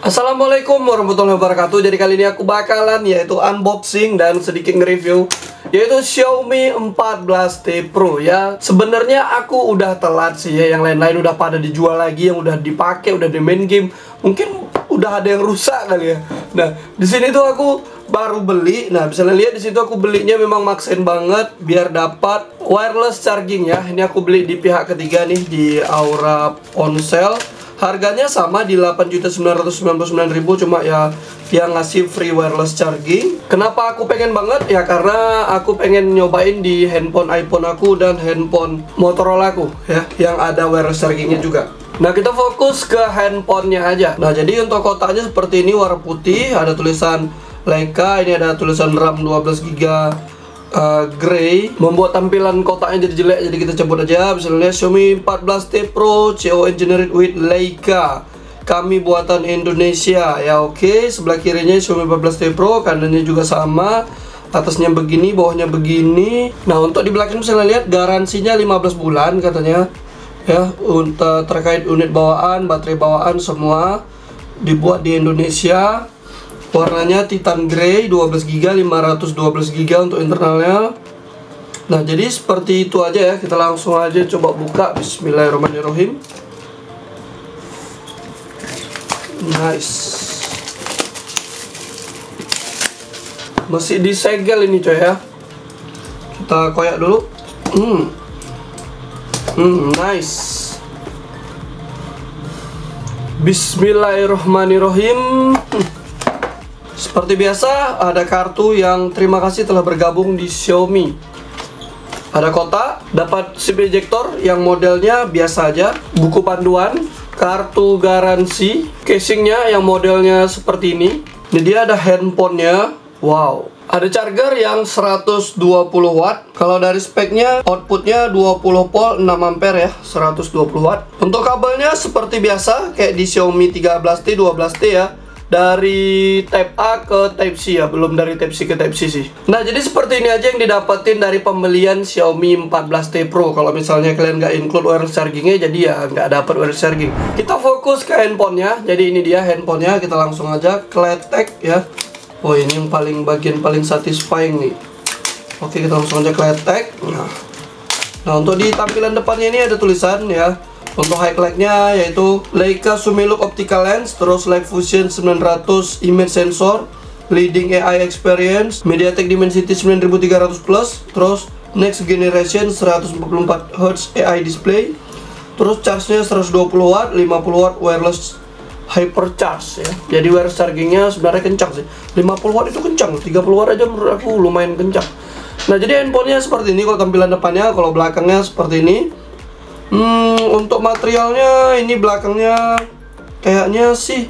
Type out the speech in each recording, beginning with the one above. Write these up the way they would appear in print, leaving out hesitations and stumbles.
Assalamualaikum warahmatullahi wabarakatuh. Jadi kali ini aku bakalan yaitu unboxing dan sedikit nge-review yaitu Xiaomi 14T Pro ya. Sebenarnya aku udah telat sih ya, yang lain-lain udah pada dijual lagi, yang udah dipakai, udah di main game. Mungkin udah ada yang rusak kali ya. Nah, di sini tuh aku baru beli. Nah, bisa lihat di situ aku belinya memang maksain banget biar dapat wireless charging ya. Ini aku beli di pihak ketiga nih, di Aura Ponsel. Harganya sama di 8.999.000, cuma ya yang ngasih free wireless charging. Kenapa aku pengen banget? Ya karena aku pengen nyobain di handphone iPhone aku dan handphone Motorola aku ya, yang ada wireless chargingnya juga. Nah, kita fokus ke handphonenya aja. Nah, jadi untuk kotaknya seperti ini, warna putih, ada tulisan Leica, ini ada tulisan RAM 12GB Grey. Membuat tampilan kotaknya jadi jelek, jadi kita cabut aja. Misalnya Xiaomi 14T Pro CO Engineered with Leica, kami buatan Indonesia ya. Oke, sebelah kirinya Xiaomi 14T Pro, kanannya juga sama, atasnya begini, bawahnya begini. Nah, untuk di belakang bisa lihat garansinya 15 bulan katanya ya, untuk terkait unit bawaan, baterai bawaan semua dibuat di Indonesia. Warnanya Titan Grey, 12GB, 512GB untuk internalnya. Nah, jadi seperti itu aja ya. Kita langsung aja coba buka. Bismillahirrahmanirrahim. Nice. Masih disegel ini coy ya. Kita koyak dulu. Nice. Bismillahirrahmanirrahim. Seperti biasa, ada kartu yang terima kasih telah bergabung di Xiaomi. Ada kotak, dapat SIM ejector yang modelnya biasa aja, buku panduan, kartu garansi, casingnya yang modelnya seperti ini. Ini dia ada handphonenya. Wow. Ada charger yang 120 watt. Kalau dari speknya, outputnya 20 volt 6 ampere ya, 120 watt. Untuk kabelnya seperti biasa, kayak di Xiaomi 13T, 12T ya. Dari Type A ke Type C ya, belum dari Type C ke Type C sih. Nah, jadi seperti ini aja yang didapetin dari pembelian Xiaomi 14T Pro. Kalau misalnya kalian nggak include wireless chargingnya, jadi ya nggak dapat wireless charging. Kita fokus ke handphonenya. Jadi ini dia handphonenya, kita langsung aja kletek ya. Oh, ini yang bagian paling satisfying nih. Oke, kita langsung aja kletek. Nah, untuk di tampilan depannya ini ada tulisan ya. Untuk highlightnya yaitu Leica Summilux Optical Lens, terus Live Fusion 900 Image Sensor, Leading AI Experience, MediaTek Dimensity 9300 Plus, terus Next Generation 144Hz AI Display, terus charge-nya 120 watt, 50 watt wireless hypercharge ya. Jadi wireless chargingnya sebenarnya kencang sih. 50 watt itu kencang, 30 watt aja menurut aku lumayan kencang. Nah, jadi handphonenya seperti ini kalau tampilan depannya, kalau belakangnya seperti ini. Untuk materialnya ini belakangnya kayaknya sih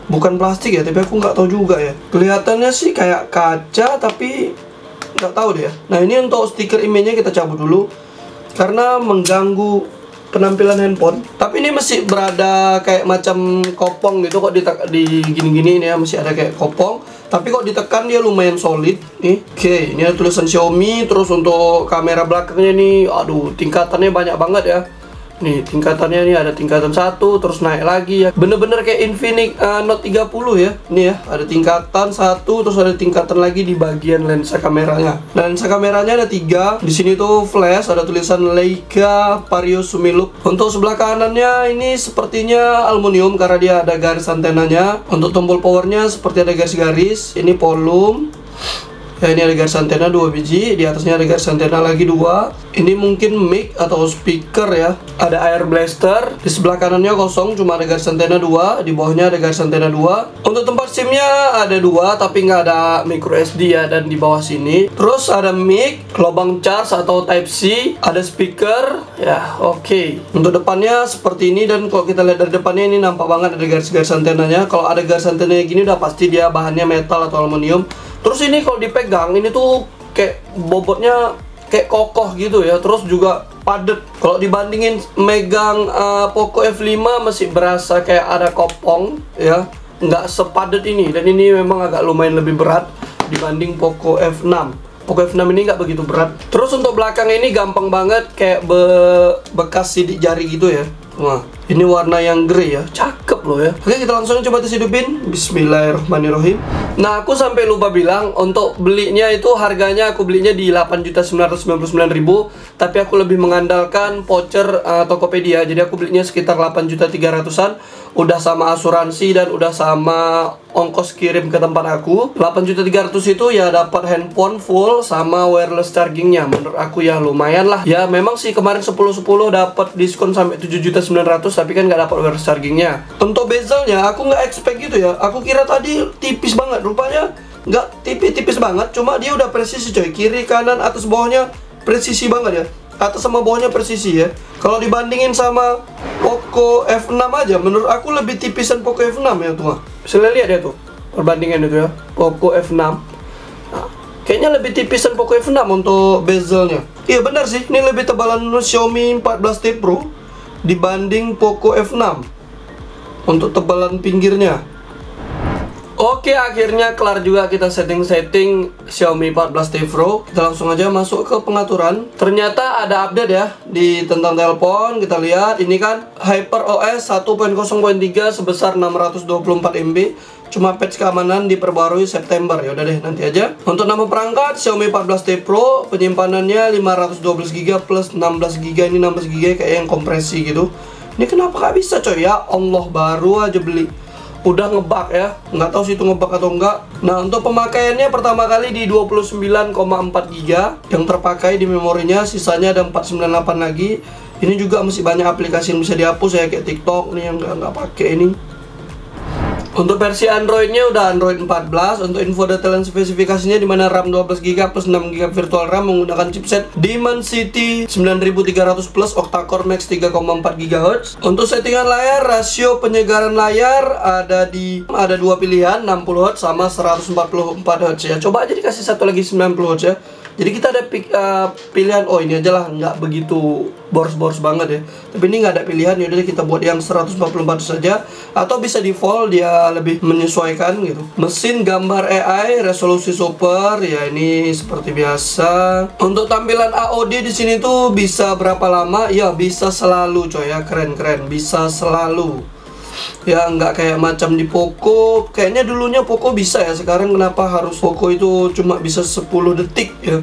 bukan plastik ya, tapi aku nggak tahu juga ya. Kelihatannya sih kayak kaca, tapi nggak tahu deh ya. Nah, ini untuk stiker image-nya kita cabut dulu karena mengganggu penampilan handphone. Tapi ini masih berada kayak macam kopong gitu kok, di gini-gini ini ya, masih ada kayak kopong. Tapi kok ditekan dia lumayan solid nih. Oke, ini ada tulisan Xiaomi. Terus untuk kamera belakangnya nih, aduh, tingkatannya banyak banget ya. Nih, tingkatannya nih ada tingkatan 1, terus naik lagi ya. Bener-bener kayak Infinix Note 30 ya. Nih ya, ada tingkatan 1, terus ada tingkatan lagi di bagian lensa kameranya. Nah, lensa kameranya ada 3. Di sini tuh flash, ada tulisan Leica Vario Summilux. Untuk sebelah kanannya ini sepertinya aluminium karena dia ada garis antenanya. Untuk tombol powernya seperti ada garis-garis. Ini volume. Ya, ini ada garis antena 2 biji, di atasnya ada garis antena lagi 2. Ini mungkin mic atau speaker ya. Ada air blaster, di sebelah kanannya kosong, cuma ada garis antena 2, di bawahnya ada garis antena 2. Untuk tempat SIM-nya ada 2, tapi nggak ada micro SD ya, dan di bawah sini. Terus ada mic, lubang charge atau Type C, ada speaker, ya oke. Untuk depannya seperti ini, dan kalau kita lihat dari depannya ini nampak banget ada garis-garis antenanya. Kalau ada garis antenanya gini udah pasti dia bahannya metal atau aluminium. Terus ini kalau dipegang ini tuh kayak bobotnya kayak kokoh gitu ya. Terus juga padat. Kalau dibandingin megang Poco F5 masih berasa kayak ada kopong ya. Nggak sepadat ini. Dan ini memang agak lumayan lebih berat dibanding Poco F6. Poco F6 ini nggak begitu berat. Terus untuk belakang ini gampang banget, kayak bekas sidik jari gitu ya. Wah, ini warna yang grey ya, cakep loh ya. Oke, kita langsung coba tes hidupin. Bismillahirrahmanirrahim. Nah, aku sampai lupa bilang, untuk belinya itu harganya aku belinya di 8.999.000, tapi aku lebih mengandalkan voucher Tokopedia. Jadi aku belinya sekitar 8.300.000-an, udah sama asuransi dan udah sama ongkos kirim ke tempat aku. 8.300.000 itu ya dapat handphone full sama wireless chargingnya. Menurut aku ya lumayan lah. Ya memang sih kemarin 10-10 dapat diskon sampai 7.900.000, tapi kan nggak dapat wireless chargingnya. Untuk bezelnya aku nggak expect gitu ya. Aku kira tadi tipis banget, rupanya nggak tipis banget. Cuma dia udah presisi coy, kiri kanan atas bawahnya presisi banget ya. Atas sama bawahnya presisi ya. Kalau dibandingin sama Poco F6 aja, menurut aku lebih tipisan Poco F6 ya tuh. Bisa lihat ya tuh perbandingan itu ya, Poco F6. Nah, kayaknya lebih tipisan Poco F6 untuk bezelnya. Iya benar sih, ini lebih tebalan Xiaomi 14T Pro dibanding Poco F6 untuk tebalan pinggirnya. Oke, akhirnya kelar juga kita setting-setting Xiaomi 14T Pro. Kita langsung aja masuk ke pengaturan. Ternyata ada update ya di tentang telepon. Kita lihat ini kan HyperOS 1.0.3 sebesar 624 MB. Cuma patch keamanan diperbarui September. Ya udah deh, nanti aja. Untuk nama perangkat Xiaomi 14T Pro, penyimpanannya 512GB plus 16GB. Ini 16GB kayak yang kompresi gitu. Ini kenapa gak bisa coy ya? Allah, baru aja beli udah ngebug ya, nggak tahu sih itu ngebug atau enggak. Nah, untuk pemakaiannya pertama kali di 29,4GB yang terpakai di memorinya, sisanya ada 498 lagi. Ini juga masih banyak aplikasi yang bisa dihapus ya, kayak TikTok nih yang nggak pakai ini. Untuk versi Androidnya udah Android 14. Untuk info detail dan spesifikasinya, dimana RAM 12GB plus 6GB virtual RAM menggunakan chipset Dimensity 9300 plus octa-core max 3,4GHz. Untuk settingan layar, rasio penyegaran layar ada dua pilihan, 60Hz sama 144Hz ya. Coba aja dikasih satu lagi 90Hz ya. Jadi kita ada pilihan, oh ini aja lah, nggak begitu boros-boros banget ya. Tapi ini nggak ada pilihan, yaudah kita buat yang 144 saja. Atau bisa default, dia lebih menyesuaikan gitu. Mesin gambar AI, resolusi super, ya ini seperti biasa. Untuk tampilan AOD di sini tuh bisa berapa lama? Ya bisa selalu coy ya, keren-keren, bisa selalu. Ya nggak kayak macam di Poco. Kayaknya dulunya Poco bisa ya, sekarang kenapa harus Poco itu cuma bisa 10 detik ya.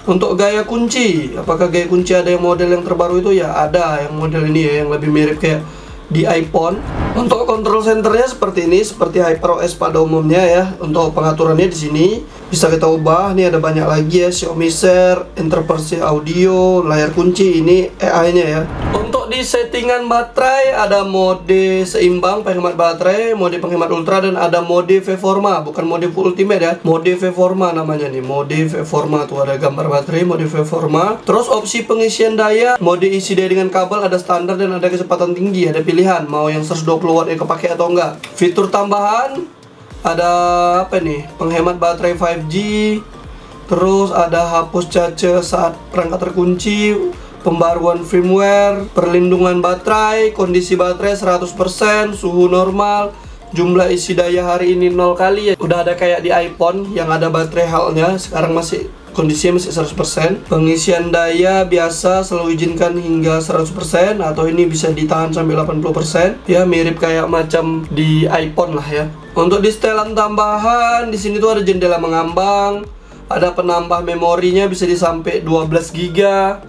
Untuk gaya kunci, apakah gaya kunci ada yang model yang terbaru itu? Ya ada yang model ini ya, yang lebih mirip kayak di iPhone. Untuk control centernya seperti ini, seperti HyperOS pada umumnya ya. Untuk pengaturannya di sini bisa kita ubah. Ini ada banyak lagi ya, Xiaomi Share, interface audio, layar kunci, ini AI-nya ya. Untuk di settingan baterai ada mode seimbang penghemat baterai, mode penghemat ultra, dan ada mode V-Forma, bukan mode ultimate ya. Mode V-Forma namanya nih, mode V-Forma tuh ada gambar baterai, mode V-Forma. Terus opsi pengisian daya, mode isi daya dengan kabel ada standar dan ada kecepatan tinggi, ada pilihan mau yang 120 Watt yang kepake atau enggak. Fitur tambahan ada apa nih? Penghemat baterai 5G. Terus ada hapus cache saat perangkat terkunci, pembaruan firmware, perlindungan baterai, kondisi baterai 100%, suhu normal, jumlah isi daya hari ini 0 kali ya. Udah ada kayak di iPhone yang ada baterai health-nya, sekarang masih kondisinya masih 100%. Pengisian daya biasa selalu izinkan hingga 100%, atau ini bisa ditahan sampai 80%. Ya mirip kayak macam di iPhone lah ya. Untuk di setelan tambahan di sini tuh ada jendela mengambang. Ada penambah memorinya bisa sampai 12GB.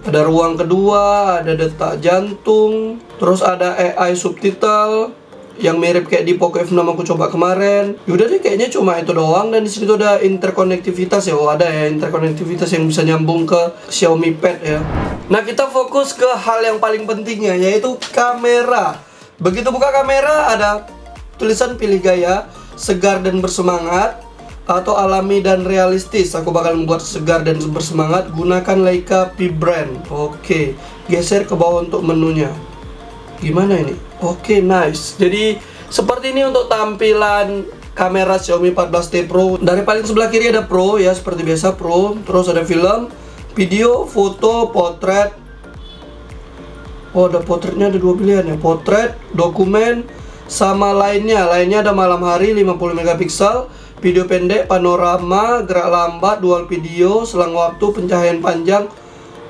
Ada ruang kedua, ada detak jantung. Terus ada AI subtitle yang mirip kayak di Poco F6 aku coba kemarin. Yaudah deh, kayaknya cuma itu doang. Dan di sini tuh ada interkonektivitas ya. Oh ada ya interkonektivitas yang bisa nyambung ke Xiaomi Pad ya. Nah kita fokus ke hal yang paling pentingnya, yaitu kamera. Begitu buka kamera ada tulisan pilih gaya, segar dan bersemangat, atau alami dan realistis. Aku bakal membuat segar dan bersemangat. Gunakan Leica P Brand. Oke, geser ke bawah untuk menunya. Gimana ini? Oke, nice. Jadi seperti ini untuk tampilan kamera Xiaomi 14T Pro. Dari paling sebelah kiri ada Pro ya, seperti biasa Pro. Terus ada film, video, foto, potret. Oh, ada potretnya, ada dua pilihan ya. Potret, dokumen, sama lainnya. Lainnya ada malam hari 50 megapiksel, video pendek, panorama, gerak lambat, dual video, selang waktu, pencahayaan panjang,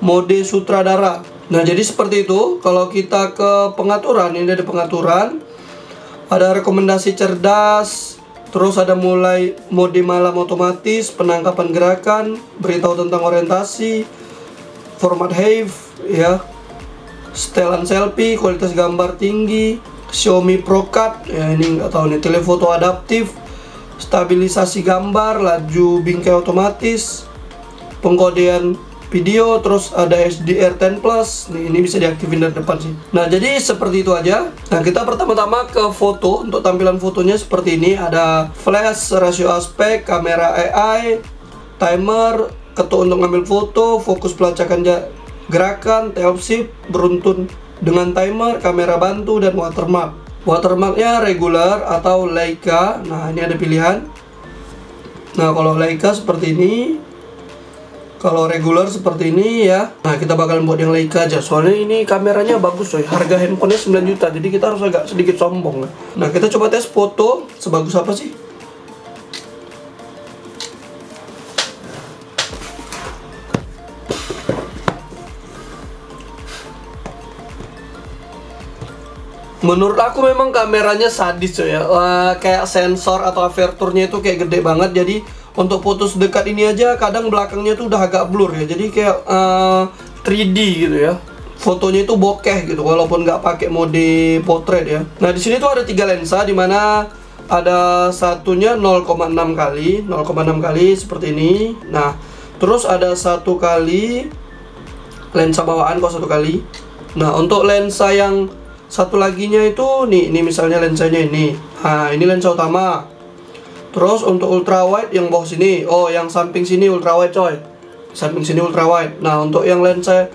mode sutradara. Nah, jadi seperti itu. Kalau kita ke pengaturan, ini ada pengaturan, ada rekomendasi cerdas, terus ada mulai mode malam otomatis, penangkapan gerakan, beritahu tentang orientasi, format HEIVE, ya, setelan selfie, kualitas gambar tinggi, Xiaomi ProCut, ya ini nggak tahu nih, telefoto adaptif, stabilisasi gambar, laju bingkai otomatis, pengkodean video, terus ada HDR10 Plus. Nih, ini bisa diaktifin dari depan sih. Nah, jadi seperti itu aja. Nah, kita pertama-tama ke foto. Untuk tampilan fotonya seperti ini. Ada flash, rasio aspek, kamera AI, timer, ketuk untuk ngambil foto, fokus pelacakan gerakan, tail shift, beruntun dengan timer, kamera bantu, dan watermark. Watermarknya regular atau Leica. Nah, ini ada pilihan. Nah, kalau Leica seperti ini. Kalau regular seperti ini ya. Nah, kita bakal buat yang Leica aja. Soalnya ini kameranya bagus coy. Harga handphonenya 9 juta. Jadi kita harus agak sedikit sombong. Nah, kita coba tes foto. Sebagus apa sih? Menurut aku memang kameranya sadis coy ya. Kayak sensor atau aperture-nya itu kayak gede banget. Jadi untuk foto sedekat ini aja kadang belakangnya tuh udah agak blur ya. Jadi kayak 3D gitu ya. Fotonya itu bokeh gitu walaupun nggak pakai mode portrait ya. Nah, di sini tuh ada 3 lensa, dimana ada satunya 0,6 kali, 0,6 kali seperti ini. Nah, terus ada 1 kali lensa bawaan kok 1 kali. Nah, untuk lensa yang satu laginya itu nih, ini misalnya lensanya ini. Nah, ini lensa utama. Terus untuk ultra wide yang bawah sini, oh yang samping sini ultra wide coy, samping sini ultra wide. Nah, untuk yang lensa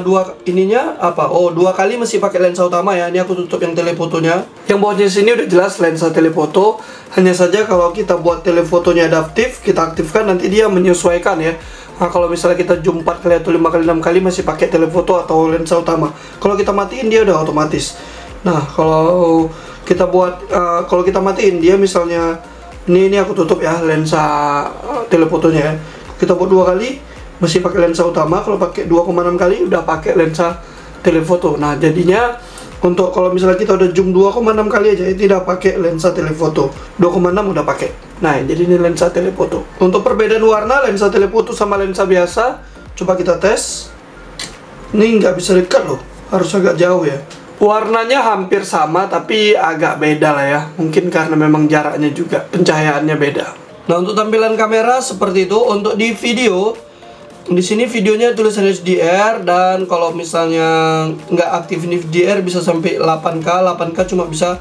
dua ininya apa? Oh, 2 kali masih pakai lensa utama ya. Ini aku tutup yang telefotonya. Yang bawahnya sini udah jelas lensa telefoto. Hanya saja kalau kita buat telefotonya adaptif, kita aktifkan, nanti dia menyesuaikan ya. Nah, kalau misalnya kita zoom 4 kali atau 5 kali 6 kali masih pakai telefoto atau lensa utama. Kalau kita matiin dia udah otomatis. Nah, kalau kita buat kalau kita matiin dia misalnya ini aku tutup ya lensa telefotonya ya. Kita buat 2 kali masih pakai lensa utama, kalau pakai 2,6 kali udah pakai lensa telefoto. Nah, jadinya untuk kalau misalnya kita udah zoom 2,6 kali aja itu udah pakai lensa telefoto. 2,6 udah pakai. Nah, jadi ini lensa telefoto. Untuk perbedaan warna lensa telefoto sama lensa biasa, coba kita tes. Ini nggak bisa dekat loh, harus agak jauh ya. Warnanya hampir sama tapi agak beda lah ya. Mungkin karena memang jaraknya juga, pencahayaannya beda. Nah, untuk tampilan kamera seperti itu. Untuk di video, di sini videonya tulisan HDR, dan kalau misalnya nggak aktif ini HDR bisa sampai 8K. 8K cuma bisa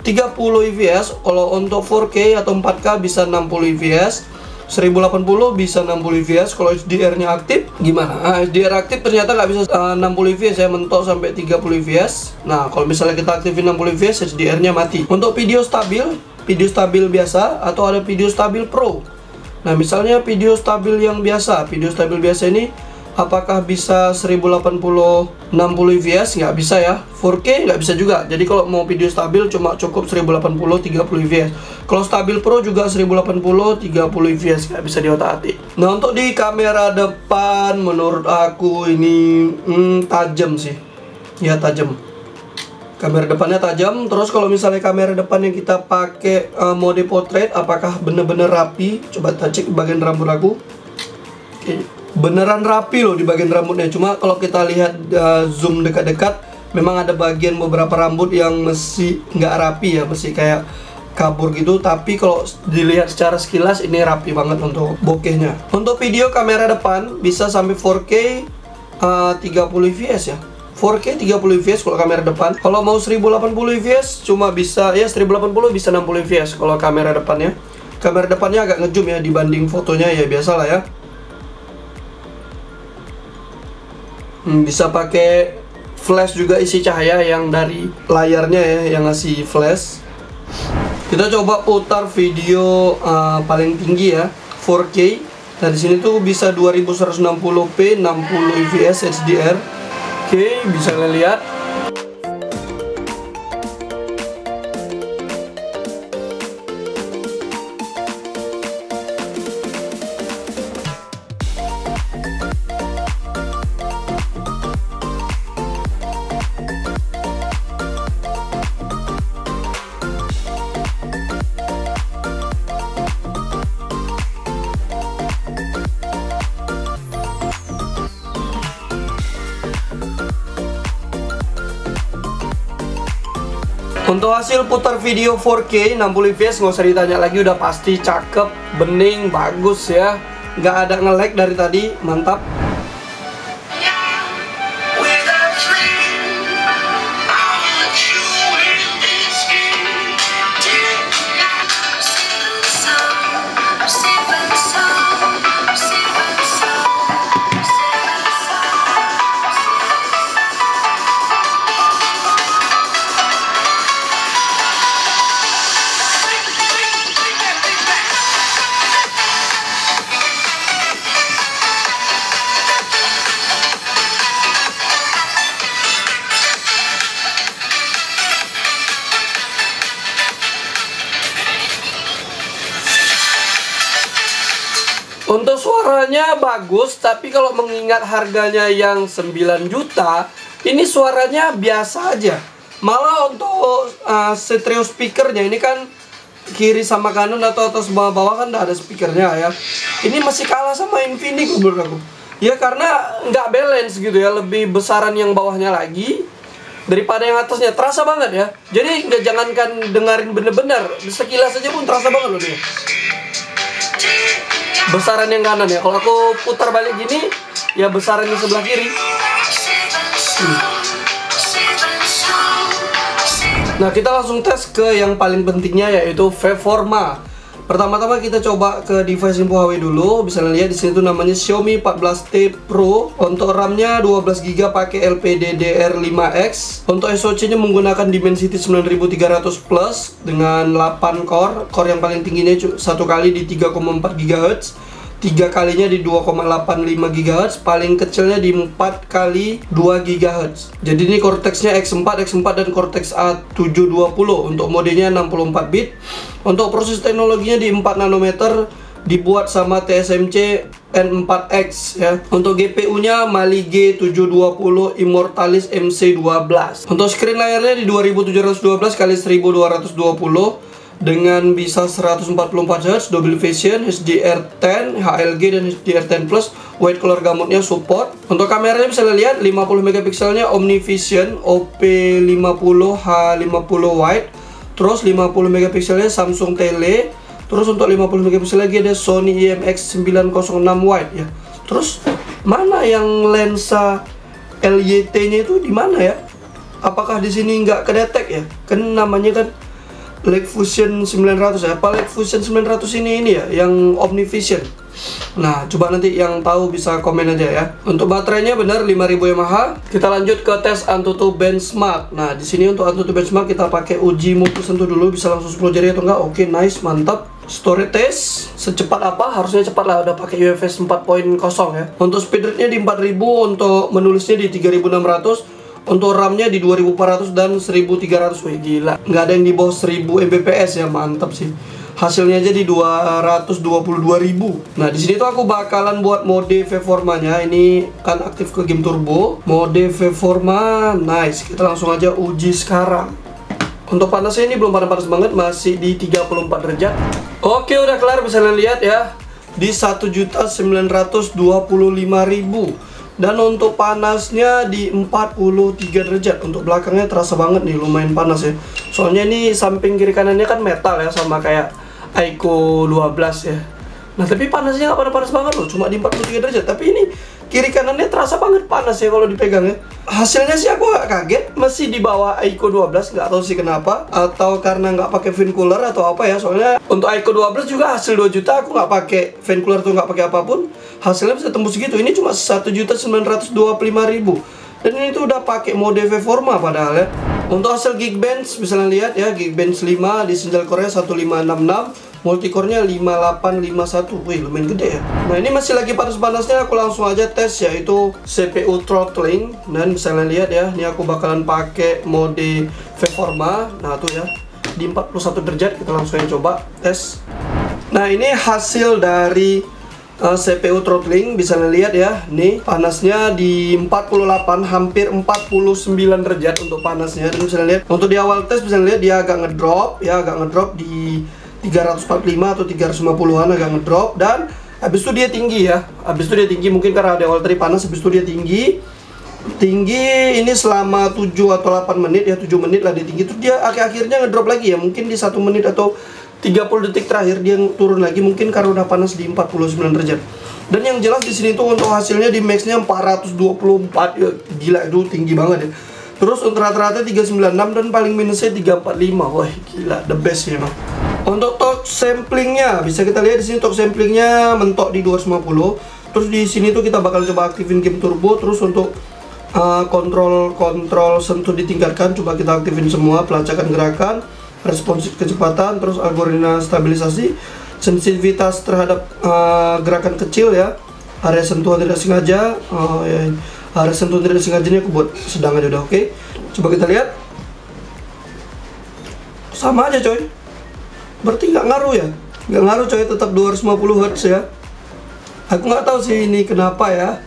30 fps. Kalau untuk 4K atau 4K bisa 60 fps. 1080 bisa 60 fps. Kalau HDR-nya aktif gimana? HDR aktif ternyata nggak bisa 60 fps ya, mentok sampai 30 fps. Nah, kalau misalnya kita aktifin 60 fps, HDR-nya mati. Untuk video stabil biasa atau ada video stabil pro. Nah, misalnya video stabil biasa ini apakah bisa 1080 60 fps? Nggak bisa ya. 4K nggak bisa juga. Jadi kalau mau video stabil cuma cukup 1080 30 fps. Kalau stabil pro juga 1080 30 fps, nggak bisa diotak-atik. Nah, untuk di kamera depan menurut aku ini tajam sih. Ya, tajam. Kamera depannya tajam. Terus kalau misalnya kamera depan yang kita pakai mode portrait, apakah bener-bener rapi? Coba kita cek bagian rambut aku. Oke. Beneran rapi loh di bagian rambutnya. Cuma kalau kita lihat zoom dekat-dekat, memang ada bagian beberapa rambut yang masih nggak rapi ya, masih kayak kabur gitu. Tapi kalau dilihat secara sekilas ini rapi banget untuk bokehnya. Untuk video kamera depan bisa sampai 4K 30 fps ya. 4K 30 fps kalau kamera depan. Kalau mau 1080 fps cuma bisa ya 1080 bisa 60 fps kalau kamera depannya. Kamera depannya agak ngezoom ya dibanding fotonya ya, biasalah ya. Bisa pakai flash juga, isi cahaya yang dari layarnya ya, yang ngasih flash. Kita coba putar video paling tinggi ya, 4K. Nah, di sini tuh bisa 2160p 60 fps HDR. Oke, bisa lihat. Untuk hasil putar video 4K 60 fps nggak usah ditanya lagi, udah pasti cakep, bening, bagus ya. Nggak ada nge-lag dari tadi, mantap. Untuk suaranya bagus, tapi kalau mengingat harganya yang 9 juta, ini suaranya biasa aja. Malah untuk stereo speakernya ini kan kiri sama kanan atau atas bawah kan udah ada speakernya ya. Ini masih kalah sama Infinix menurut aku. Ya karena nggak balance gitu ya, lebih besaran yang bawahnya lagi daripada yang atasnya. Terasa banget ya. Jadi nggak, jangankan dengerin bener-bener, sekilas aja pun terasa banget loh dia. Besaran yang kanan ya, kalau aku putar balik gini ya besaran yang sebelah kiri. Nah, kita langsung tes ke yang paling pentingnya, yaitu Veforma. Pertama-tama kita coba ke device info Huawei dulu. Bisa lihat di sini tuh namanya Xiaomi 14T Pro. Untuk RAM-nya 12GB pakai LPDDR5X. Untuk SoC-nya menggunakan Dimensity 9300 Plus dengan 8 core. Core yang paling tingginya satu kali di 3,4 GHz. 3 kalinya di 2,85 GHz, paling kecilnya di 4 kali 2 GHz. Jadi ini Cortex-nya X4 dan Cortex A720. Untuk modenya 64 bit. Untuk proses teknologinya di 4 nanometer, dibuat sama TSMC N4X ya. Untuk GPU-nya Mali G720 Immortalis MC12. Untuk screen layarnya di 2712 x 1220 dengan bisa 144Hz, Dolby Vision, HDR10, HLG dan HDR10 Plus. White color gamutnya support. Untuk kameranya bisa lihat 50 megapikselnya OmniVision OP50 H50 wide. Terus 50 megapikselnya Samsung Tele. Terus untuk 50 megapiksel lagi ada Sony IMX906 wide ya. Terus mana yang lensa LYT-nya itu di mana ya? Apakah di sini nggak kedetek ya? Kan namanya kan Lake Fusion 900 ya. Apa Lake Fusion 900 ini ya yang OmniVision. Nah, coba nanti yang tahu bisa komen aja ya. Untuk baterainya benar 5000 mAh. Kita lanjut ke tes Antutu Benchmark. Nah, di sini untuk Antutu Benchmark kita pakai uji multi sentuh dulu, bisa langsung 10 jari atau enggak. Oke, nice, mantap. Storage test secepat apa? Harusnya cepat lah, udah pakai UFS 4.0 ya. Untuk speed rate-nya di 4000, untuk menulisnya di 3600. Untuk RAM-nya di 2400 dan 1300. Wih, gila. Nggak ada yang di bawah 1000 Mbps ya, mantap sih. Hasilnya aja di 222.000. Nah, di sini tuh aku bakalan buat mode Veforma-nya. Ini kan aktif ke game turbo. Mode Veforma, nice. Kita langsung aja uji sekarang. Untuk panasnya ini belum panas-panas banget, masih di 34 derajat. Oke, udah kelar, bisa lihat ya. Di 1.925.000. Dan untuk panasnya di 43 derajat. Untuk belakangnya terasa banget nih, lumayan panas ya. Soalnya ini samping kiri kanannya kan metal ya, sama kayak Aiko 12 ya. Nah, tapi panasnya nggak panas-panas banget loh, cuma di 43 derajat. Tapi ini kiri kanannya terasa banget panas ya kalau dipegang ya. Hasilnya sih aku agak kaget, masih di bawah Aiko 12, nggak tahu sih kenapa. Atau karena nggak pakai fan cooler atau apa ya. Soalnya untuk Aiko 12 juga hasil 2 juta, aku nggak pakai fan cooler tuh, nggak pakai apapun. Hasilnya bisa tembus gitu. Ini cuma 1.925.000. Dan ini tuh udah pakai mode Veforma padahal ya. Untuk hasil Geekbench bisa lihat ya, Geekbench 5 di senjal core 1566, multicore-nya 5851. Wih, lumayan gede ya. Nah, ini masih lagi panas-panasnya, aku langsung aja tes yaitu CPU throttling. Dan bisa lihat ya, ini aku bakalan pakai mode Veforma. Nah, tuh ya, di 41 derajat. Kita langsung aja coba tes. Nah, ini hasil dari CPU throttling, bisa lihat ya, nih panasnya di 48, hampir 49 derajat untuk panasnya. Dan bisa lihat untuk di awal tes bisa lihat dia agak ngedrop ya, agak ngedrop di 345 atau 350-an, agak ngedrop. Dan habis itu dia tinggi ya, habis itu dia tinggi, mungkin karena di awal tadi panas, habis itu dia tinggi tinggi ini selama 7 atau 8 menit ya, 7 menit lah di tinggi. Terus dia akhirnya ngedrop lagi ya, mungkin di 1 menit atau 30 detik terakhir dia turun lagi, mungkin karena udah panas di 49 derajat. Dan yang jelas di sini tuh untuk hasilnya di maxnya 424 ya, gila itu tinggi banget ya. Terus untuk rata-rata 396 dan paling minusnya 345. Wah, gila, the best ya, Bang. Untuk torque samplingnya bisa kita lihat di sini, torque samplingnya mentok di 250. Terus di sini tuh kita bakal coba aktifin game turbo. Terus untuk kontrol sentuh ditingkatkan, coba kita aktifin semua, pelacakan gerakan, responsif kecepatan, terus algoritma stabilisasi, sensitivitas terhadap gerakan kecil ya, area sentuhan tidak sengaja, area sentuhan tidak sengajanya aku buat sedang aja udah. Oke. Coba kita lihat, sama aja coy, berarti nggak ngaruh ya, nggak ngaruh coy, tetap 250 Hz ya. Aku nggak tahu sih ini kenapa ya,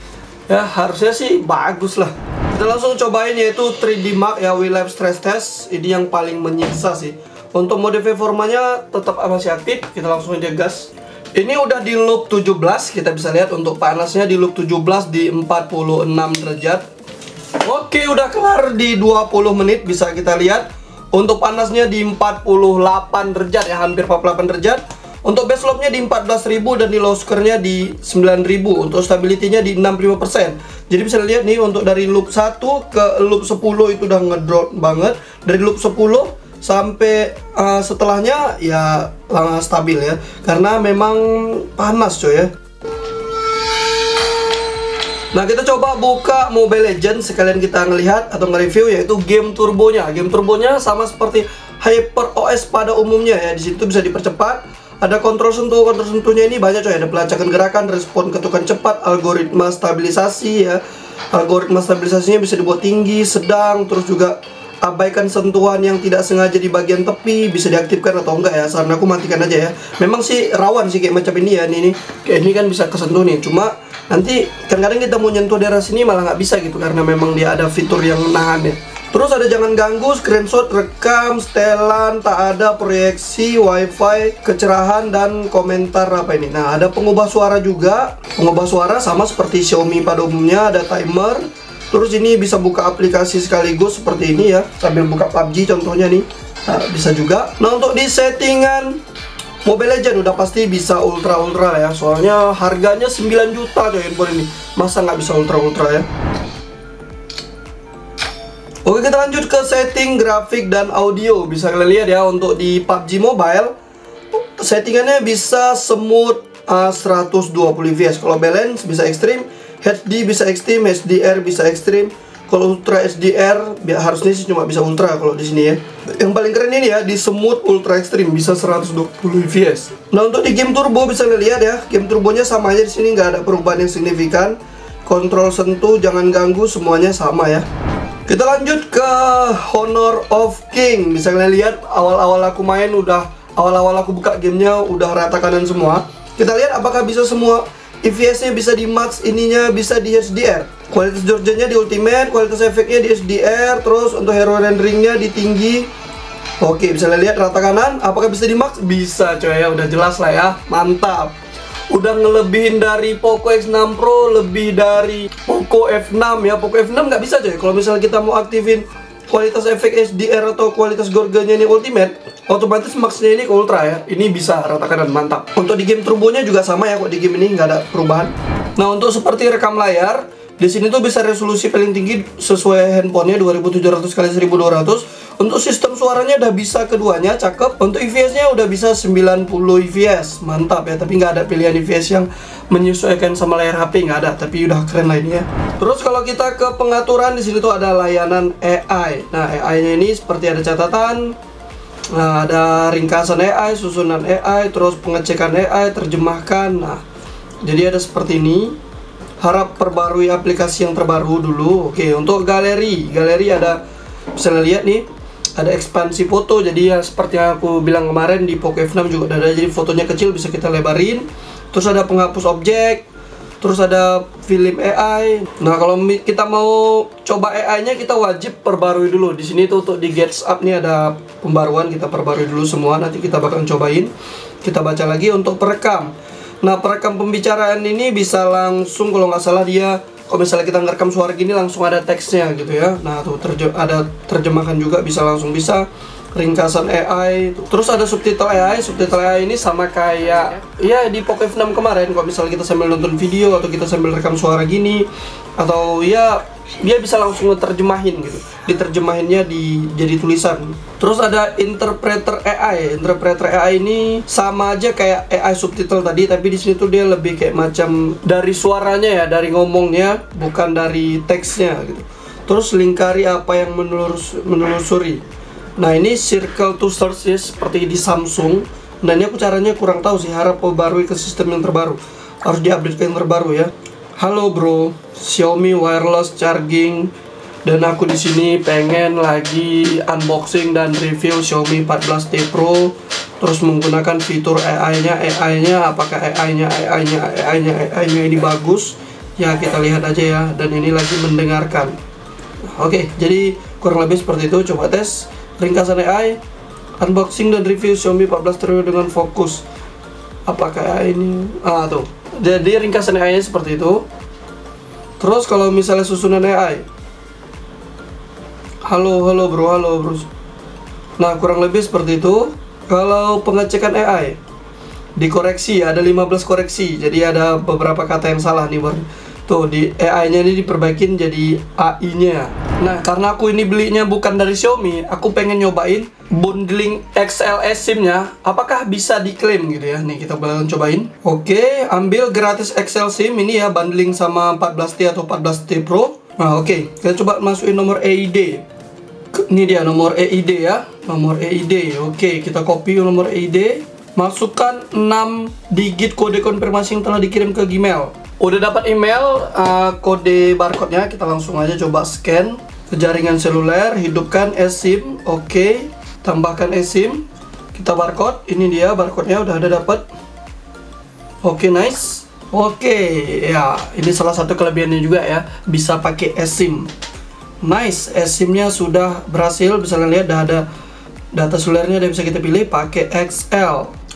harusnya sih bagus lah. Kita langsung cobain yaitu 3D Mark ya, Wii Live Stress Test. Ini yang paling menyiksa sih. Untuk mode performanya tetap masih aktif, kita langsung aja gas. Ini udah di loop 17, kita bisa lihat untuk panasnya di loop 17 di 46 derajat. Oke, udah kelar di 20 menit, bisa kita lihat. Untuk panasnya di 48 derajat ya, hampir 48 derajat. Untuk base loopnya di 14.000 dan di low score-nya di 9.000. Untuk stability-nya di 65%. Jadi bisa lihat nih, untuk dari loop 1 ke loop 10 itu udah ngedrop banget. Dari loop 10 sampai setelahnya ya stabil ya, karena memang panas coy ya. Nah, kita coba buka Mobile Legends, sekalian kita ngelihat atau nge-review yaitu game turbonya. Game turbonya sama seperti HyperOS pada umumnya ya. Di situ bisa dipercepat. Ada kontrol sentuhnya ini banyak coy. Ada pelacakan gerakan, respon ketukan cepat, algoritma stabilisasi ya. Algoritma stabilisasinya bisa dibuat tinggi, sedang, terus juga abaikan sentuhan yang tidak sengaja di bagian tepi, bisa diaktifkan atau enggak ya. Saran aku matikan aja ya. Memang sih rawan sih kayak macam ini ya, ini kayak ini kan bisa kesentuh nih. Cuma nanti kadang-kadang kita mau nyentuh daerah sini malah nggak bisa gitu, karena memang dia ada fitur yang nahan ya. Terus ada jangan ganggu, screenshot, rekam, setelan, tak ada proyeksi, wifi, kecerahan, dan komentar apa ini. Nah, ada pengubah suara juga. Pengubah suara sama seperti Xiaomi pada umumnya, ada timer. Terus ini bisa buka aplikasi sekaligus seperti ini ya, sambil buka PUBG contohnya nih. Nah, bisa juga. Nah, untuk di settingan Mobile Legends udah pasti bisa ultra ya. Soalnya harganya 9 juta coy handphone ini. Masa nggak bisa ultra ya? Oke, kita lanjut ke setting grafik dan audio. Bisa kalian lihat ya, untuk di PUBG Mobile settingannya bisa smooth 120 fps. Kalau balance bisa ekstrim, HD bisa ekstrim, HDR bisa ekstrim. Kalau ultra HDR harusnya sih cuma bisa ultra kalau di sini ya. Yang paling keren ini ya, di smooth ultra ekstrim bisa 120 fps. Nah, untuk di game turbo bisa lihat ya, game turbonya sama aja di sini, nggak ada perubahan yang signifikan. Kontrol sentuh, jangan ganggu, semuanya sama ya. Kita lanjut ke Honor of King. Bisa kalian lihat awal-awal aku main awal-awal aku buka gamenya udah rata kanan semua. Kita lihat apakah bisa semua. FPS-nya bisa di max, ininya bisa di HDR. Kualitas Georgia-nya di ultimate, kualitas efeknya di HDR, terus untuk hero rendering-nya di tinggi. Oke, bisa lihat rata kanan. Apakah bisa di max? Bisa coy ya, udah jelas lah ya. Mantap. Udah ngelebihin dari Poco X6 Pro, lebih dari Poco F6 ya. Poco F6 nggak bisa coy. Kalau misalnya kita mau aktifin kualitas efek HDR atau kualitas Gorganya ini ultimate, otomatis maxnya ini ke ultra ya. Ini bisa rata kanan, mantap. Untuk di game turbonya juga sama ya kok, di game ini nggak ada perubahan. Nah, untuk seperti rekam layar, di sini tuh bisa resolusi paling tinggi sesuai handphonenya 2700 x 1200. Untuk sistem suaranya udah bisa keduanya, cakep. Untuk IPS-nya udah bisa 90 IPS, mantap ya. Tapi nggak ada pilihan IPS yang menyesuaikan sama layar HP, nggak ada. Tapi udah keren lah ini ya. Terus kalau kita ke pengaturan, di sini tuh ada layanan AI. Nah, AI-nya ini seperti ada catatan. Nah, ada ringkasan AI, susunan AI, terus pengecekan AI, terjemahkan. Nah, jadi ada seperti ini. Harap perbarui aplikasi yang terbaru dulu. Oke, untuk galeri ada, bisa lihat nih, ada ekspansi foto. Jadi ya seperti yang aku bilang kemarin di Poco F6 juga ada. Jadi fotonya kecil bisa kita lebarin. Terus ada penghapus objek. Terus ada film AI. Nah, kalau kita mau coba AI-nya, kita wajib perbarui dulu. Di sini tuh untuk di Gets Up nih ada pembaruan, kita perbarui dulu semua. Nanti kita bakal cobain. Kita baca lagi untuk perekam. Nah, perekam pembicaraan ini bisa langsung, kalau nggak salah dia Kalau misalnya kita ngerekam suara gini langsung ada teksnya gitu ya. Nah tuh ada terjemahkan juga, bisa langsung bisa. Ringkasan AI, terus ada subtitle AI. Subtitle AI ini sama kayak ya di Poco F6 kemarin. Kalau misalnya kita sambil nonton video atau kita sambil rekam suara gini, atau ya dia bisa langsung ngeterjemahin gitu. Diterjemahinnya jadi tulisan. Terus ada interpreter AI. Interpreter AI ini sama aja kayak AI subtitle tadi, tapi di sini tuh dia lebih kayak macam dari suaranya ya, dari ngomongnya, bukan dari teksnya gitu. Terus lingkari apa yang menelusuri. Nah ini circle to search ya, seperti di Samsung. Nah ini aku caranya kurang tahu sih, harap perbarui ke sistem yang terbaru. Harus diupdate ke yang terbaru ya. Halo bro, Xiaomi wireless charging, dan aku di sini pengen lagi unboxing dan review Xiaomi 14T Pro. Terus menggunakan fitur AI-nya, apakah AI-nya ini bagus? Ya kita lihat aja ya. Dan ini lagi mendengarkan. Oke, jadi kurang lebih seperti itu. Coba tes. Ringkasan AI, unboxing dan review Xiaomi 14 Trio dengan fokus. Apakah AI ini? Tuh. Jadi ringkasan AI seperti itu. Terus kalau misalnya susunan AI, halo bro. Nah kurang lebih seperti itu. Kalau pengecekan AI, dikoreksi, ada 15 koreksi. Jadi ada beberapa kata yang salah nih baru. Tuh di AI-nya ini diperbaikin jadi AI-nya. Nah karena aku ini belinya bukan dari Xiaomi, aku pengen nyobain bundling XL SIM-nya. Apakah bisa diklaim gitu ya? Nih kita bakalan cobain. Oke, ambil gratis XL SIM ini ya, bundling sama 14T atau 14T Pro. Nah oke, kita coba masukin nomor EID. Ini dia nomor EID ya, nomor EID. Oke, kita copy nomor EID. Masukkan 6 digit kode konfirmasi yang telah dikirim ke Gmail. Udah dapat email, kode barcode-nya, kita langsung aja coba scan ke jaringan seluler, hidupkan eSIM, oke, tambahkan eSIM, kita barcode, ini dia barcode-nya udah ada dapat. Oke, nice. Oke, ya, ini salah satu kelebihannya juga ya, bisa pakai eSIM. Nice, eSIM-nya sudah berhasil, bisa lihat udah ada data selulernya, dan bisa kita pilih pakai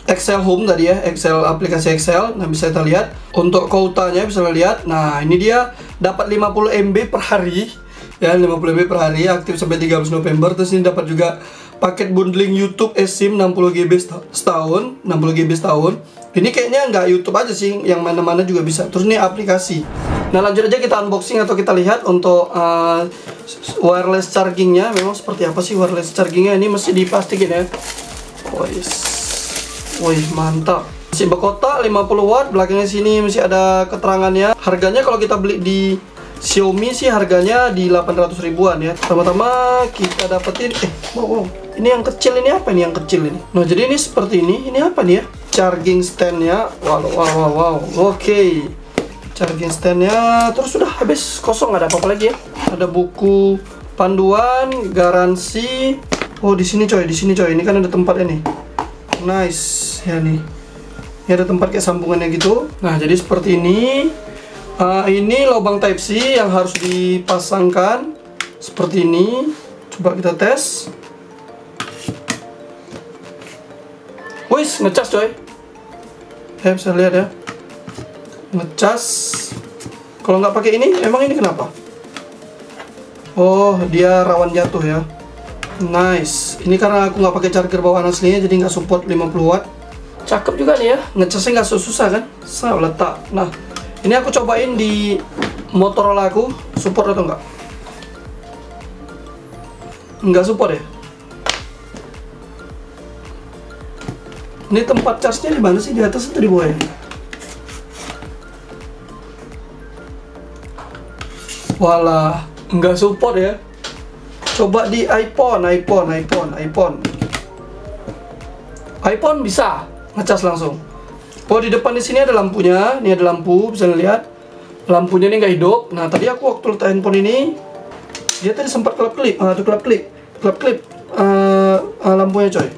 Excel Home tadi ya, aplikasi Excel. Nah bisa kita lihat untuk kuotanya, bisa lihat. Nah ini dia dapat 50 MB per hari ya, 50 MB per hari, aktif sampai 13 November. Terus ini dapat juga paket bundling YouTube eSIM 60 GB setahun, 60 GB setahun. Ini kayaknya nggak YouTube aja sih, yang mana-mana juga bisa. Terus ini aplikasi. Nah lanjut aja kita unboxing atau kita lihat untuk wireless chargingnya. Memang seperti apa sih wireless chargingnya? Ini mesti dipastikan ya. Wih mantap. Masih berkotak 50 watt. Belakangnya sini masih ada keterangannya. Harganya kalau kita beli di Xiaomi sih harganya di 800 ribuan ya. Pertama-tama kita dapetin ini yang kecil, ini apa nih yang kecil ini? Nah jadi ini seperti ini apa nih ya? Charging standnya. Wow. Oke. Charging standnya. Terus sudah habis, kosong, nggak ada apa-apa lagi ya. Ada buku panduan, garansi. Oh di sini coy. Ini kan ada tempatnya nih. Nice ya nih. Ini ada tempat kayak sambungannya gitu. Nah jadi seperti ini. Ini lubang Type C yang harus dipasangkan seperti ini. Coba kita tes. Wis ngecas coy. Ya bisa lihat ya. Ngecas. Kalau nggak pakai ini, emang ini kenapa? Oh dia rawan jatuh ya. Nice. Ini karena aku nggak pakai charger bawaan aslinya, jadi nggak support 50 watt. Cakep juga nih ya, ngecasnya nggak susah kan. Saya letak. Nah, ini aku cobain di Motorola aku, support atau enggak? Nggak support ya. Ini tempat charge-nya di mana sih? Di atas atau di bawah ya? Walah, nggak support ya. Coba di iPhone bisa ngecas langsung. Oh di depan di sini ada lampunya, ini ada lampu, bisa lihat. Lampunya ini nggak hidup. Nah tadi aku waktu letak handphone ini, dia tadi sempat kelap klip lampunya coy.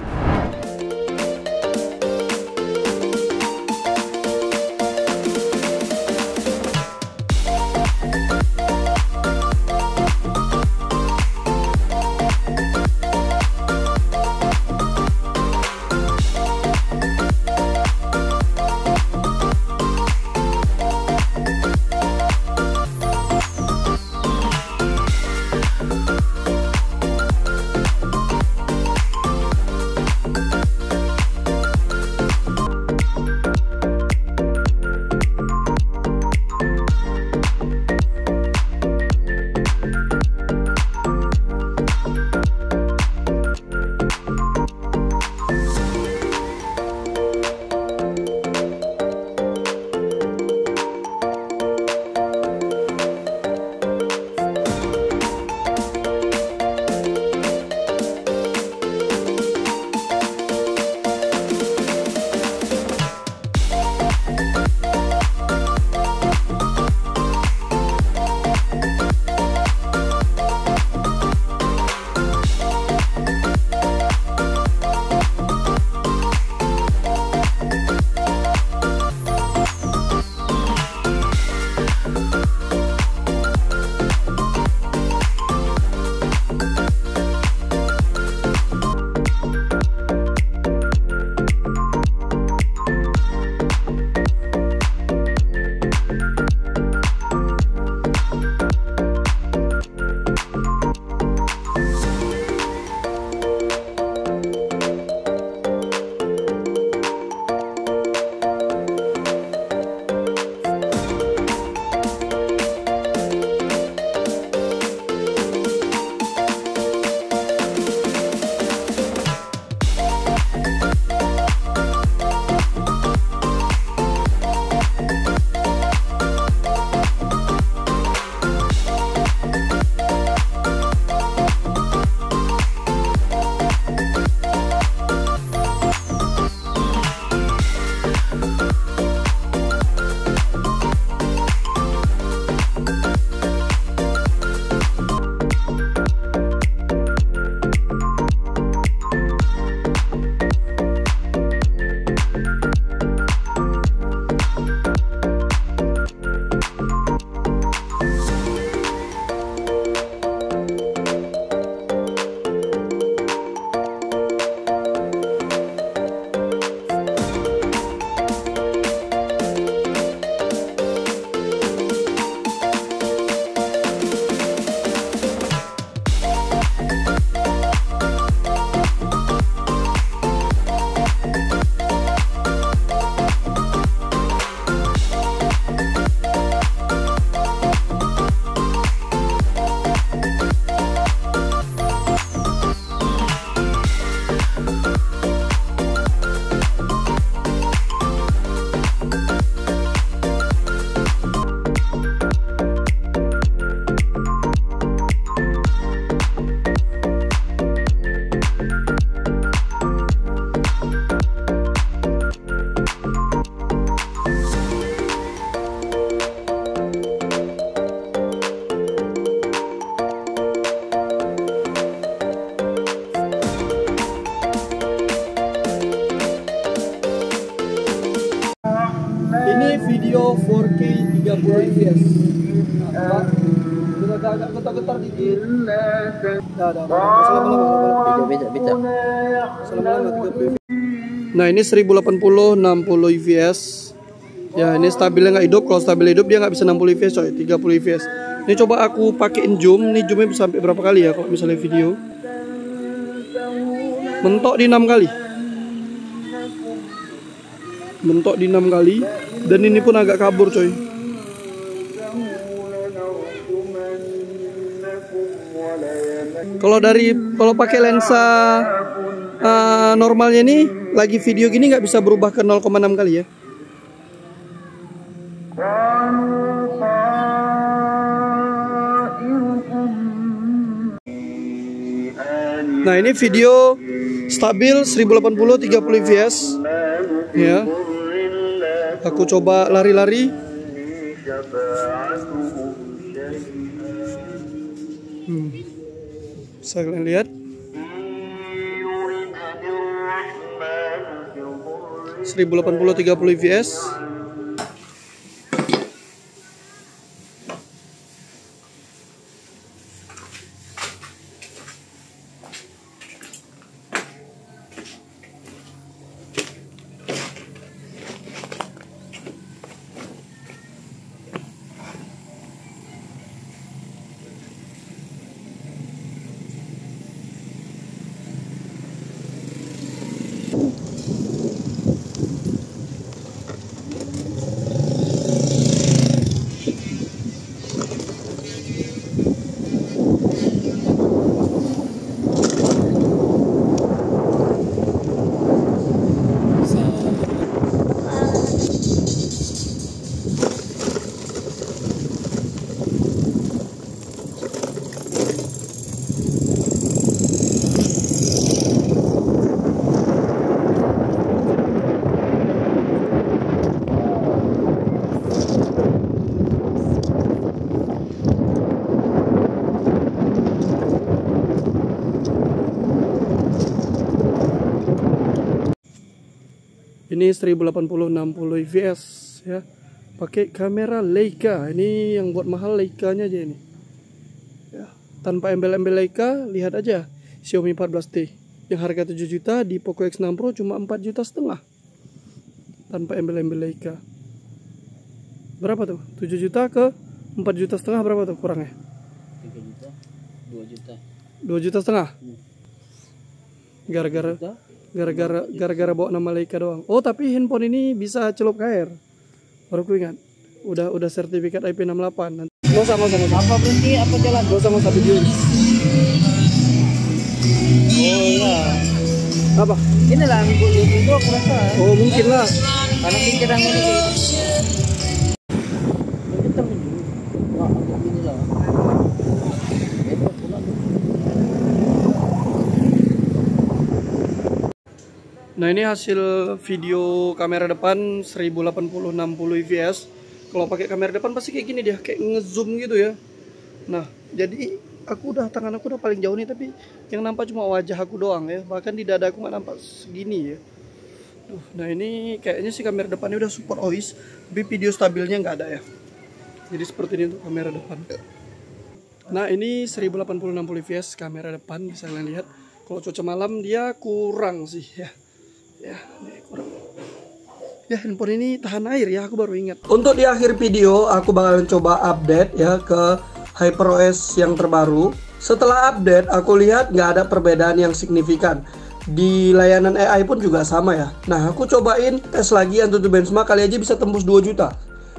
30 fps. Nah, udah agak getar-getar dikit. Dah. Beda. Selama 30 fps. Nah, ini 1080 60 fps. Ya, ini stabilnya nggak hidup. Kalau stabil hidup dia nggak bisa 60 fps coy, 30 fps. Ini coba aku pakein zoom. Ini zoomnya bisa sampai berapa kali ya kalau misalnya video? Mentok di 6 kali. Mentok di 6 kali. Dan ini pun agak kabur coy. Kalau pakai lensa normalnya ini lagi video gini nggak bisa berubah ke 0,6 kali ya. Nah, ini video stabil 1080 30 fps ya. Aku coba lari-lari. Bisa kalian lihat 1080 30 fps. Ini 1080 60 fps ya. Pakai kamera Leica. Ini yang buat mahal Leica-nya aja ini. Ya, tanpa embel-embel Leica, lihat aja Xiaomi 14T yang harga 7 juta di Poco X6 Pro cuma 4,5 juta. Tanpa embel-embel Leica. Berapa tuh? 7 juta ke 4,5 juta berapa tuh kurangnya? 3 juta, 2 juta. 2,5 juta. Gara-gara bawa nama Leica doang. Oh, tapi handphone ini bisa celup KR. Baru ku ingat. Udah sertifikat IP68. Nanti mau sama. Apa berhenti? Apa jalan? Mau sama video. Oh iya. Apa? Ini lah yang itu aku rasa. Oh, mungkin lah. Karena pikiran ini. Kita ini. Wah, ini lah. Nah, ini hasil video kamera depan 1080 60 fps. Kalau pakai kamera depan pasti kayak gini dia, kayak ngezoom gitu ya. Nah, jadi tangan aku udah paling jauh nih, tapi yang nampak cuma wajah aku doang ya. Bahkan di dada aku nggak nampak segini ya. Nah, ini kayaknya sih kamera depannya udah support OIS, tapi video stabilnya nggak ada ya. Jadi seperti ini untuk kamera depan. Nah, ini 1080 60 fps kamera depan, bisa kalian lihat. Kalau cuaca malam dia kurang sih ya. Ya, ini kurang. Ya, handphone ini tahan air ya, aku baru ingat. Untuk di akhir video aku bakalan coba update ya ke HyperOS yang terbaru. Setelah update aku lihat nggak ada perbedaan yang signifikan. Di layanan AI pun juga sama ya. Nah, aku cobain tes lagi AnTuTu Benchmark, kali aja bisa tembus 2 juta.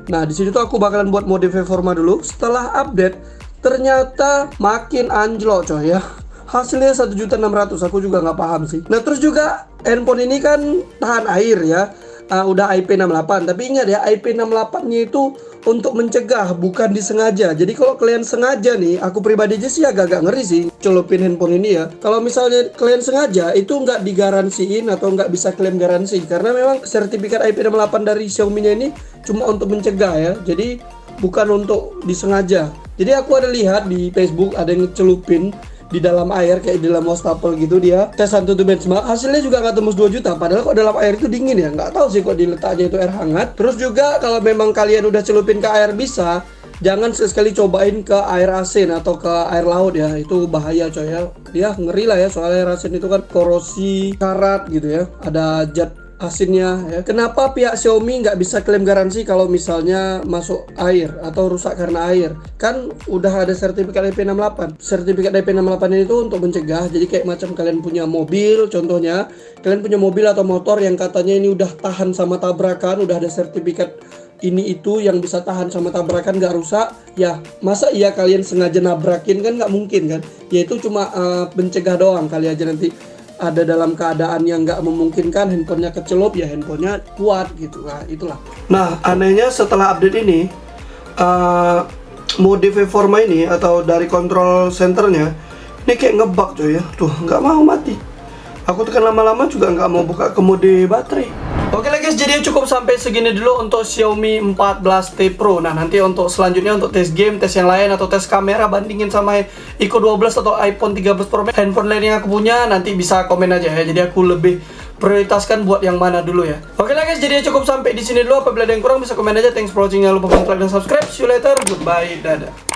Nah, di sini tuh aku bakalan buat mode Performa dulu. Setelah update ternyata makin anjlok coy ya. Hasilnya 1.600.000, aku juga nggak paham sih. Nah, terus juga handphone ini kan tahan air ya. Udah IP68, tapi ingat ya, IP68-nya itu untuk mencegah, bukan disengaja. Jadi kalau kalian sengaja nih, aku pribadi aja sih agak ngeri sih celupin handphone ini ya. Kalau misalnya kalian sengaja, itu nggak digaransiin atau nggak bisa klaim garansi, karena memang sertifikat IP68 dari Xiaomi-nya ini cuma untuk mencegah ya. Jadi bukan untuk disengaja. Jadi aku ada lihat di Facebook ada yang celupin di dalam air kayak di dalam wastafel gitu, dia tes Antutu benchmark, hasilnya juga nggak tembus 2 juta. Padahal kok dalam air itu dingin ya, nggak tahu sih kok diletaknya itu air hangat. Terus juga kalau memang kalian udah celupin ke air bisa, jangan sekali cobain ke air asin atau ke air laut ya, itu bahaya coy ya. Ya ngeri lah ya, soalnya air asin itu kan korosi karat gitu ya, ada zat asinnya ya. Kenapa pihak Xiaomi nggak bisa klaim garansi kalau misalnya masuk air atau rusak karena air? Kan udah ada sertifikat IP68. Sertifikat IP68 ini tuh untuk mencegah. Jadi kayak macam kalian punya mobil, contohnya kalian punya mobil atau motor yang katanya ini udah tahan sama tabrakan, udah ada sertifikat ini itu yang bisa tahan sama tabrakan, nggak rusak ya. Masa iya kalian sengaja nabrakin? Kan nggak mungkin kan ya. Itu cuma mencegah doang. Kali aja nanti ada dalam keadaan yang nggak memungkinkan, handphonenya kecelup ya, handphonenya kuat gitu. Nah itulah. Nah anehnya setelah update ini, mode Forma ini atau dari control centernya ini kayak ngebug coy ya. Tuh nggak mau mati. Aku tekan lama-lama juga nggak mau buka ke mode baterai. Oke lah guys, jadi cukup sampai segini dulu untuk Xiaomi 14T Pro. Nah nanti untuk selanjutnya untuk tes game, tes yang lain atau tes kamera, bandingin sama Ico 12 atau iPhone 13 Pro Max, handphone lain yang aku punya, nanti bisa komen aja ya. Jadi aku lebih prioritaskan buat yang mana dulu ya. Oke lah guys, jadi cukup sampai di sini dulu. Apabila ada yang kurang bisa komen aja. Thanks for watching, jangan lupa like dan subscribe. See you later, goodbye, dadah.